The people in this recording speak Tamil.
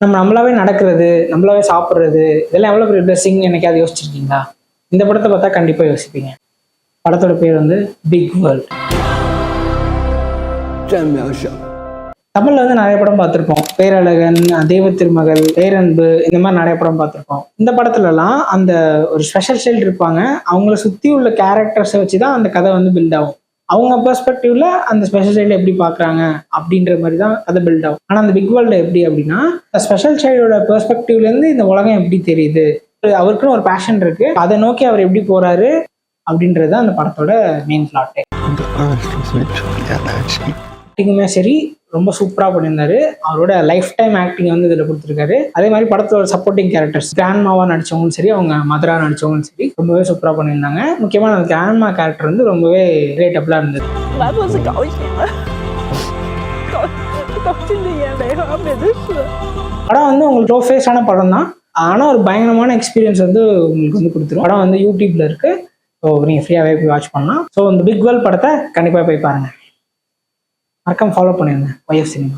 நம்மளாவே நடக்கிறது, நம்மளாவே சாப்பிட்றது, இதெல்லாம் எவ்வளோ பெரிய பிளெஸிங் என்னைக்காவது யோசிச்சிருக்கீங்களா? இந்த படத்தை பார்த்தா கண்டிப்பாக யோசிப்பீங்க. படத்தோட பேர் வந்து பிக் வேர்ல்ட். தமிழ்ல வந்து நிறைய படம் பார்த்துருப்போம். பேரழகன், தெய்வ திருமகள், பேரன்பு, இந்த மாதிரி நிறைய படம் பார்த்துருப்போம். இந்த படத்துலலாம் அந்த ஒரு ஸ்பெஷல் சைல்டு இருப்பாங்க. அவங்கள சுற்றி உள்ள கேரக்டர்ஸை வச்சு தான் அந்த கதை வந்து பில்ட் ஆகும். அவங்க பெர்ஸ்பெக்டிவ்ல அந்த ஸ்பெஷல் சைல்டு எப்படி பார்க்குறாங்க அப்படின்ற மாதிரி தான் அதை பில்ட் ஆகும். ஆனால் அந்த பிக் வேர்ல்டு எப்படி அப்படின்னா, ஸ்பெஷல் சைல்டோட பெர்ஸ்பெக்டிவ்லேருந்து இந்த உலகம் எப்படி தெரியுது, அவருக்குன்னு ஒரு பேஷன் இருக்கு, அதை நோக்கி அவர் எப்படி போறாரு அப்படின்றது தான் அந்த படத்தோட மெயின் பிளாட்டே. ஆக்டிங்குமே சரி ரொம்ப சூப்பராக பண்ணியிருந்தாரு. அவரோட லைஃப் டைம் ஆக்டிங் வந்து இதில் கொடுத்துருக்காரு. அதே மாதிரி படத்தில் ஒரு சப்போர்ட்டிங் கேரக்டர்ஸ், கிராண்ட்மாவா நடிச்சவங்களும் சரி, அவங்க மதரா நடிச்சவங்களும் சரி ரொம்பவே சூப்பராக பண்ணியிருந்தாங்க. முக்கியமாக அந்த கிராண்ட்மா கேரக்டர் வந்து ரொம்பவே ரிலேட்டபிளாக இருந்தது. படம் வந்து உங்களுக்கு லோ ஃபேஸான படம் தான், ஆனால் ஒரு பயங்கரமான எக்ஸ்பீரியன்ஸ் வந்து உங்களுக்கு வந்து கொடுத்துரும். படம் வந்து யூடியூப்ல இருக்கு, ஸோ நீங்கள் ஃப்ரீயாகவே போய் வாட்ச் பண்ணலாம். ஸோ இந்த பிக் வேர்ல்ட் படத்தை கண்டிப்பாக போய் பாருங்கள். மறக்காம ஃபாலோ பண்ணிருங்க YF சினிமா.